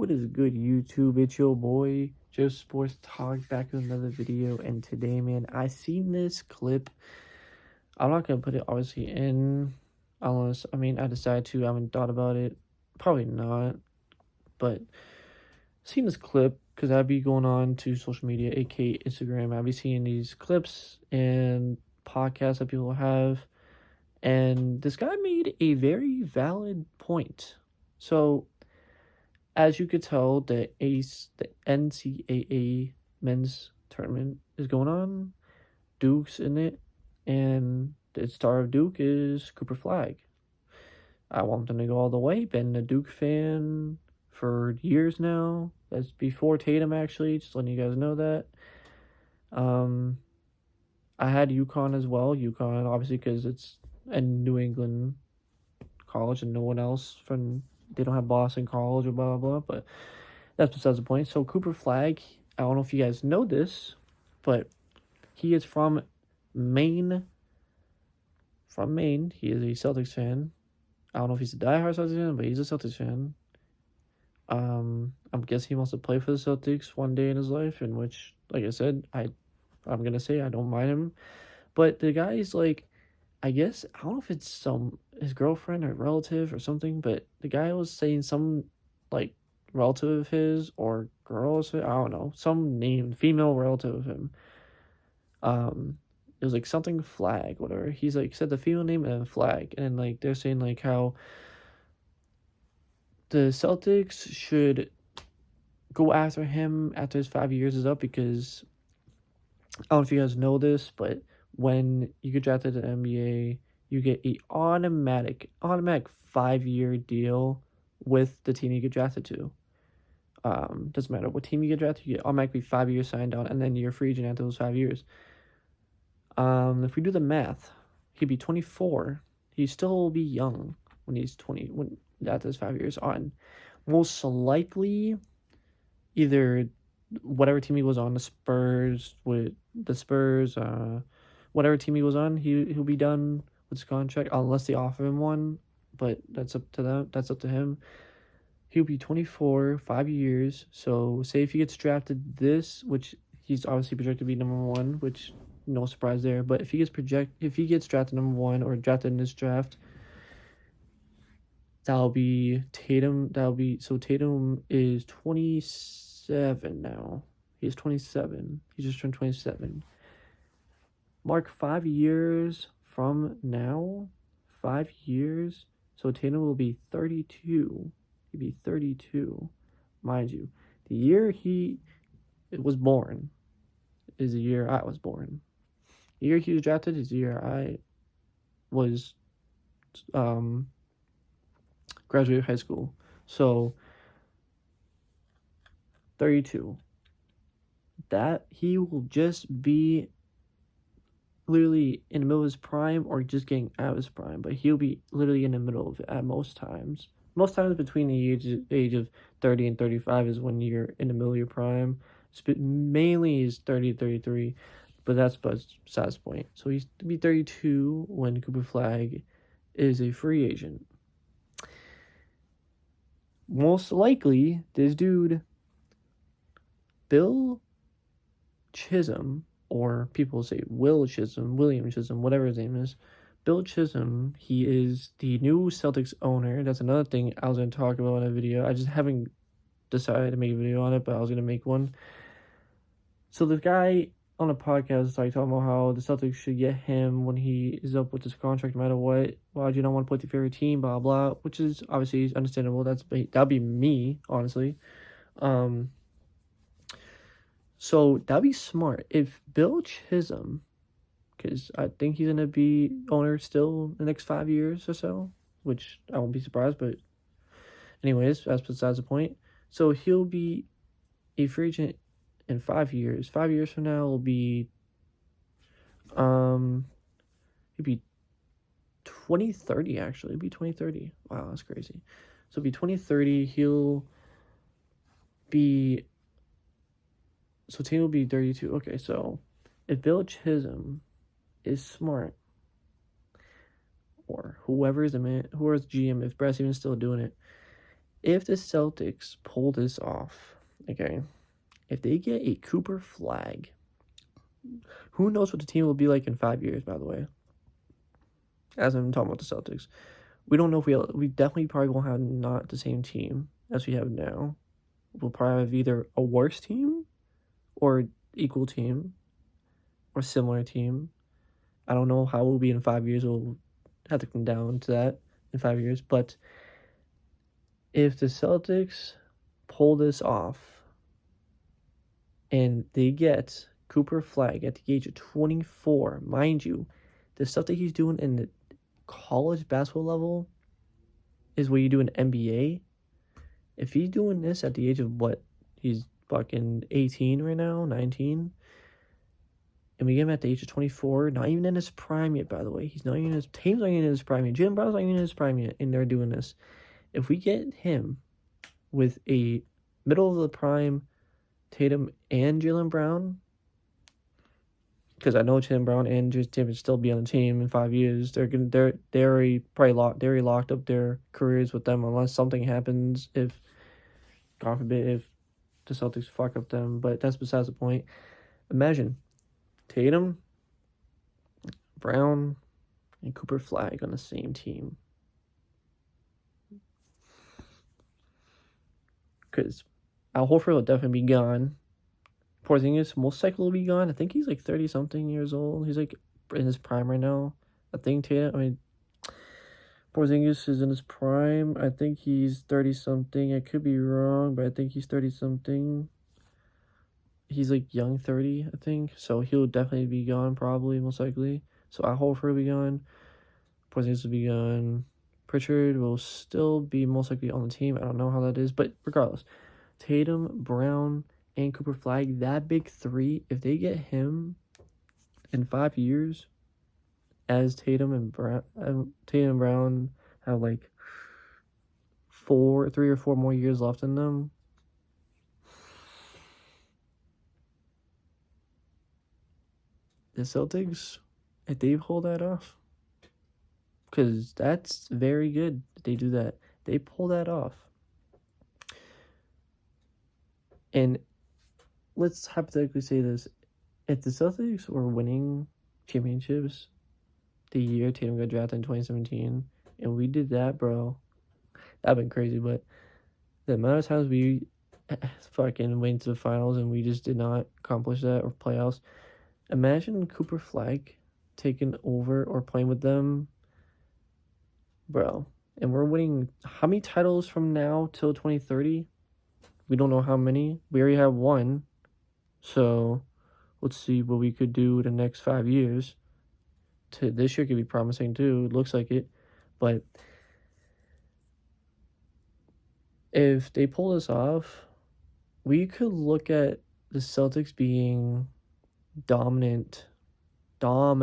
What is good, YouTube? It's your boy Joe Sports Talk back with another video. And today, man, I seen this clip. I'm not gonna put it obviously in unless I decide to. I haven't thought about it. Probably not. But seen this clip because I'd be going on to social media, aka Instagram. I'd be seeing these clips and podcasts that people have. And this guy made a very valid point. So as you could tell, the NCAA men's tournament is going on. Duke's in it, and the star of Duke is Cooper Flagg. I want them to go all the way. Been a Duke fan for years now. That's before Tatum, actually. Just letting you guys know that. I had UConn as well. UConn, obviously, because it's a New England college and no one else from. They don't have Boston College or blah blah blah, but that's besides the point. So Cooper Flagg, I don't know if you guys know this, but he is from Maine. From Maine, he is a Celtics fan. I don't know if he's a diehard Celtics fan, but he's a Celtics fan. I'm guessing he wants to play for the Celtics one day in his life, in which, like I said, I'm gonna say I don't mind him, but the guy's like, I guess I don't know if it's his girlfriend or relative or something, but the guy was saying some like relative of his or girl or something, I don't know, some name, female relative of him. It was like something Flag, whatever. He's like said the female name and then Flag, and then like they're saying like how the Celtics should go after him after his 5 years is up because I don't know if you guys know this, but when you get drafted to the NBA, you get a automatic 5-year deal with the team you get drafted to. Doesn't matter what team you get drafted, you get automatically 5 years signed on, and then you're free agent after those 5 years. If we do the math, he'd be 24. He'd still be young when he's 20, when after his 5 years on. Most likely, either whatever team he was on, whatever team he was on, he'll be done with his contract unless they offer him one, but that's up to them. That's up to him. He'll be 24, 5 years. So say if he gets drafted which he's obviously projected to be number one, which no surprise there. But if he gets drafted number one or drafted in this draft, that'll be Tatum. Tatum is 27 now. He's 27. He just turned 27. Mark 5 years from now. 5 years. So Tatum will be 32. He'd be 32. Mind you, the year he was born is the year I was born. The year he was drafted is the year I was graduated high school. So 32. That he will just be literally in the middle of his prime or just getting out of his prime, but he'll be literally in the middle of it at most times. Most times between the age of 30 and 35 is when you're in the middle of your prime. Mainly is 30 to 33, but that's besides the point. So he's to be 32 when Cooper Flagg is a free agent. Most likely, this dude, Bill Chisholm, or people say William Chisholm, whatever his name is, Bill Chisholm, he is the new Celtics owner. That's another thing I was going to talk about in a video. I just haven't decided to make a video on it, but I was going to make one. So the guy on a podcast is like talking about how the Celtics should get him when he is up with his contract no matter what. Why do you not want to put the favorite team, blah, blah, which is obviously understandable. That'd be me, honestly. So that'd be smart. If Bill Chisholm, because I think he's going to be owner still the next 5 years or so, which I won't be surprised, but anyways, that's besides the point. So he'll be a free agent in 5 years. 5 years from now will be, he'll be 2030, actually. It'll be 2030. Wow, that's crazy. So it'll be 2030. So Tatum will be 32. Okay, so if Bill Chisholm is smart, or whoever's GM, if Brad Stevens is still doing it, If the Celtics pull this off, okay, if they get a Cooper Flagg, who knows what the team will be like in 5 years, by the way, as I'm talking about the Celtics. We don't know if we definitely probably won't have not the same team as we have now. We'll probably have either a worse team or equal team or similar team. I don't know how we'll be in 5 years. We'll have to come down to that in 5 years. But if the Celtics pull this off and they get Cooper Flagg at the age of 24, mind you, the stuff that he's doing in the college basketball level is what you do in NBA. If he's doing this at the age of what? He's fucking 18 right now, 19. And we get him at the age of 24, not even in his prime yet, by the way. He's not even his team's not even in his prime yet. Jalen Brown's not even in his prime yet, and they're doing this. If we get him with a middle of the prime Tatum and Jalen Brown, because I know Jalen Brown and Tatum will still be on the team in 5 years. They're already locked up their careers with them unless something happens. If God forbid if the Celtics fuck up them, but that's besides the point. Imagine Tatum, Brown, and Cooper Flagg on the same team. Because Al Horford will definitely be gone. Porzingis most likely will be gone. I think he's like 30-something years old. He's like in his prime right now. I think Porzingis is in his prime. I think he's 30-something. I could be wrong, but I think he's 30-something. He's like young 30, I think. So he'll definitely be gone, probably, most likely. So Al Horford will be gone. Porzingis will be gone. Pritchard will still be most likely on the team. I don't know how that is, but regardless. Tatum, Brown, and Cooper Flagg, that big three, if they get him in 5 years, as Tatum and Brown have like 3 or 4 more years left in them, the Celtics, if they pull that off, because that's very good that they do that. They pull that off. And let's hypothetically say this. If the Celtics were winning championships the year Tatum got drafted in 2017, and we did that, bro, that'd been crazy. But the amount of times we fucking went to the finals and we just did not accomplish that, or playoffs. Imagine Cooper Flagg taking over or playing with them, bro. And we're winning how many titles from now till 2030? We don't know how many. We already have one. So let's see what we could do the next 5 years. This year could be promising too. It looks like it. But if they pull this off, we could look at the Celtics being dominant for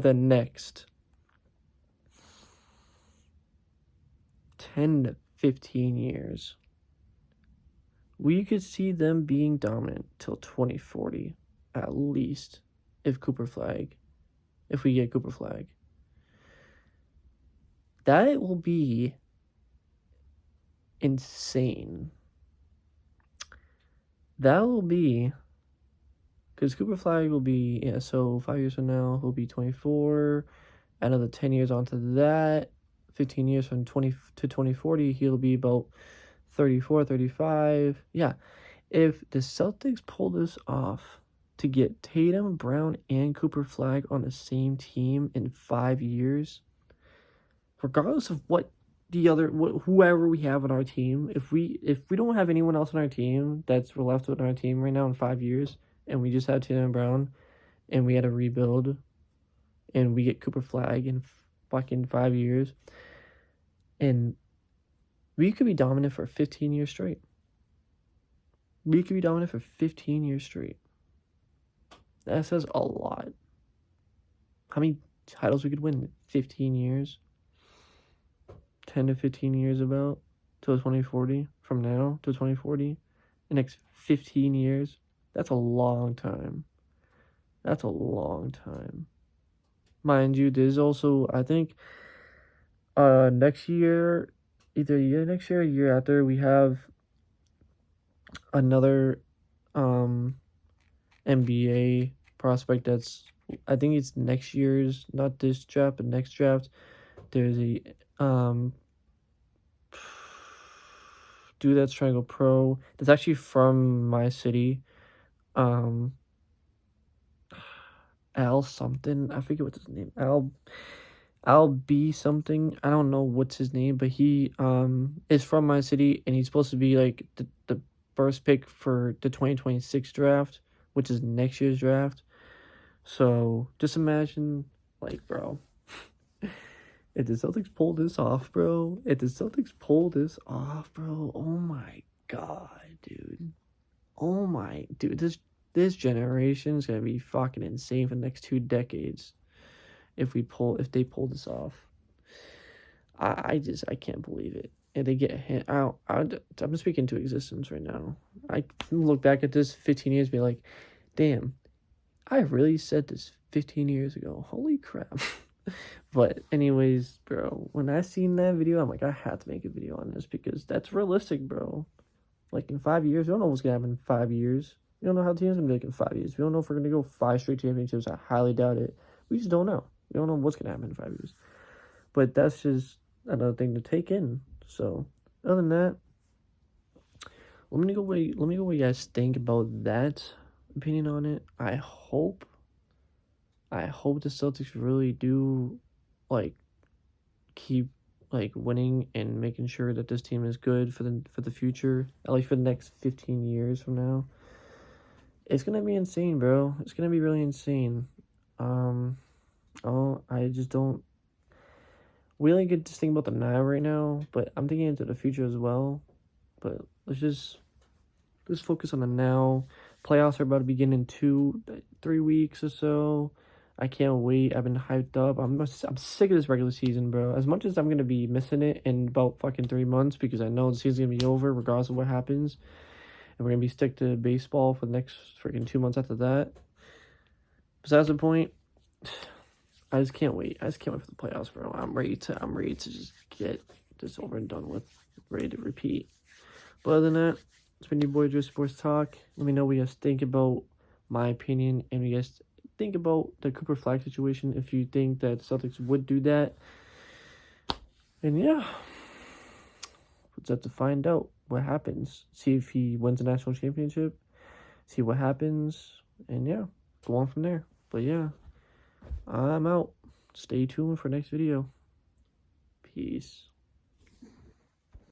the next 10 to 15 years. We could see them being dominant till 2040, at least, if we get Cooper Flagg. That will be insane. That will be, because Cooper Flagg will be, so 5 years from now, he'll be 24, another 10 years onto that, 15 years from 20 to 2040, he'll be about 34, 35. Yeah. If the Celtics pull this off to get Tatum, Brown, and Cooper Flagg on the same team in 5 years, regardless of whoever we have on our team, if we don't have anyone else on our team that's left on our team right now in 5 years, and we just have Tatum and Brown, and we had a rebuild, and we get Cooper Flagg in fucking 5 years, and we could be dominant for 15 years straight. We could be dominant for 15 years straight. That says a lot. How many titles we could win in 15 years? 10 to 15 years about? Till 2040? From now to 2040? The next 15 years? That's a long time. That's a long time. Mind you, there's also, I think, next year, either year next year or year after, we have another NBA prospect that's, I think it's next year's, not this draft, but next draft. There's a dude that's trying to go pro. That's actually from my city. Um, Al something. I forget what's his name. Al B something. I don't know what's his name, but he is from my city, and he's supposed to be like the first pick for the 2026 draft, which is next year's draft. So just imagine, like, bro, if the Celtics pull this off, bro, oh my god, dude. Oh my, dude, this generation is gonna be fucking insane for the next 2 decades if they pull this off. I can't believe it. And they get hit out. I'm speaking to existence right now. I can look back at this 15 years and be like, damn, I really said this 15 years ago. Holy crap. But anyways, bro, when I seen that video, I'm like, I had to make a video on this because that's realistic, bro. Like in 5 years, we don't know what's gonna happen in 5 years. We don't know how the team's gonna be like in 5 years. We don't know if we're gonna go 5 straight championships. I highly doubt it. We just don't know. We don't know what's gonna happen in 5 years. But that's just another thing to take in. So other than that, let me go what you guys think about that opinion on it. I hope the Celtics really do like keep like winning and making sure that this team is good for the future, at least for the next 15 years from now. It's gonna be insane, bro. It's gonna be really insane. I just don't. We only get to think about the now right now, but I'm thinking into the future as well. But let's focus on the now. Playoffs are about to begin in 3 weeks or so. I can't wait. I've been hyped up. I'm sick of this regular season, bro. As much as I'm gonna be missing it in about fucking 3 months because I know the season's gonna be over regardless of what happens, and we're gonna be stuck to baseball for the next freaking 2 months after that. Besides the point, I just can't wait. I just can't wait for the playoffs, bro. I'm ready to just get this over and done with. Ready to repeat. But other than that, it's been your boy Joe Sports Talk. Let me know what you guys think about my opinion and what you guys think about the Cooper Flagg situation. If you think that the Celtics would do that. And yeah, let's have to find out what happens. See if he wins a national championship. See what happens. And yeah, go on from there. But yeah, I'm out. Stay tuned for next video. Peace.